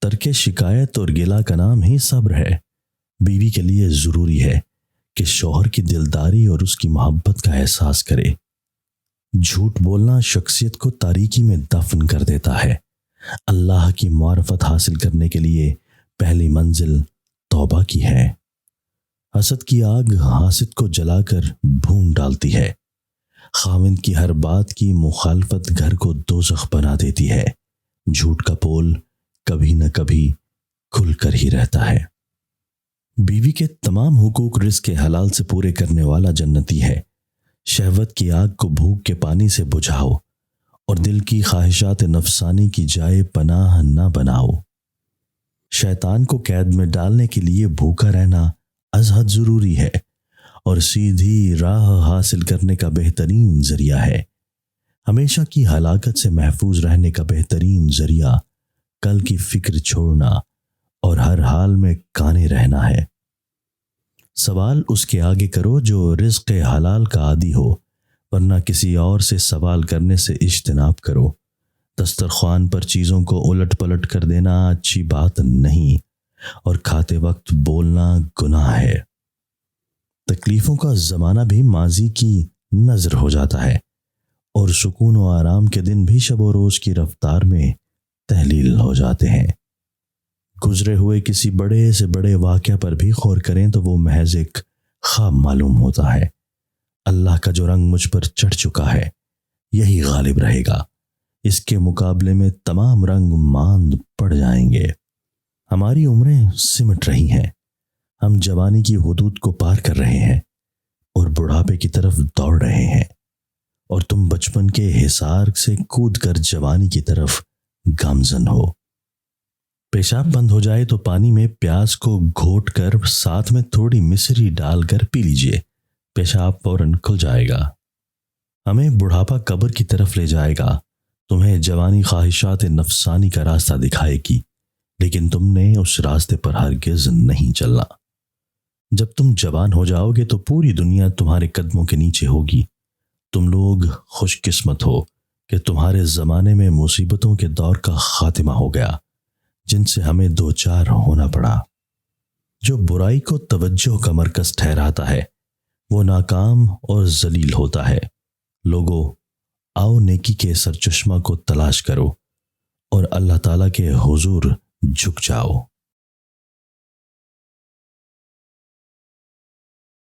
ترک شکایت اور گلا کا نام ہی صبر ہے۔ بیوی کے لیے ضروری ہے کہ شوہر کی دلداری اور اس کی محبت کا احساس کرے۔ جھوٹ بولنا شخصیت کو تاریکی میں دفن کر دیتا ہے۔ اللہ کی معرفت حاصل کرنے کے لیے پہلی منزل توبہ کی ہے۔ حسد کی آگ حاسد کو جلا کر بھون ڈالتی ہے۔ خاوند کی ہر بات کی مخالفت گھر کو دوزخ بنا دیتی ہے۔ جھوٹ کا پول کبھی نہ کبھی کھل کر ہی رہتا ہے۔ بیوی کے تمام حقوق رزق حلال سے پورے کرنے والا جنتی ہے۔ شہوت کی آگ کو بھوک کے پانی سے بجھاؤ اور دل کی خواہشات نفسانی کی جائے پناہ نہ بناؤ۔ شیطان کو قید میں ڈالنے کے لیے بھوکا رہنا از حد ضروری ہے اور سیدھی راہ حاصل کرنے کا بہترین ذریعہ ہے۔ ہمیشہ کی ہلاکت سے محفوظ رہنے کا بہترین ذریعہ کل کی فکر چھوڑنا اور ہر حال میں کانے رہنا ہے۔ سوال اس کے آگے کرو جو رزق حلال کا عادی ہو، ورنہ کسی اور سے سوال کرنے سے اجتناب کرو۔ دسترخوان پر چیزوں کو الٹ پلٹ کر دینا اچھی بات نہیں، اور کھاتے وقت بولنا گناہ ہے۔ تکلیفوں کا زمانہ بھی ماضی کی نظر ہو جاتا ہے، اور سکون و آرام کے دن بھی شب و روز کی رفتار میں تحلیل ہو جاتے ہیں۔ گزرے ہوئے کسی بڑے سے بڑے واقعہ پر بھی غور کریں تو وہ محض ایک خواب معلوم ہوتا ہے۔ اللہ کا جو رنگ مجھ پر چڑھ چکا ہے یہی غالب رہے گا، اس کے مقابلے میں تمام رنگ ماند پڑ جائیں گے۔ ہماری عمریں سمٹ رہی ہیں، ہم جوانی کی حدود کو پار کر رہے ہیں اور بڑھاپے کی طرف دوڑ رہے ہیں، اور تم بچپن کے حصار سے کود کر جوانی کی طرف گامزن ہو۔ پیشاب بند ہو جائے تو پانی میں پیاز کو گھوٹ کر ساتھ میں تھوڑی مصری ڈال کر پی لیجئے، پیشاب فوراً کھل جائے گا۔ ہمیں بڑھاپا قبر کی طرف لے جائے گا، تمہیں جوانی خواہشات نفسانی کا راستہ دکھائے گی، لیکن تم نے اس راستے پر ہرگز نہیں چلنا۔ جب تم جوان ہو جاؤ گے تو پوری دنیا تمہارے قدموں کے نیچے ہوگی۔ تم لوگ خوش قسمت ہو کہ تمہارے زمانے میں مصیبتوں کے دور کا خاتمہ ہو گیا، جن سے ہمیں دوچار ہونا پڑا۔ جو برائی کو توجہ کا مرکز ٹھہراتا ہے وہ ناکام اور ذلیل ہوتا ہے۔ لوگو، آؤ نیکی کے سرچشمہ کو تلاش کرو اور اللہ تعالیٰ کے حضور جھک جاؤ۔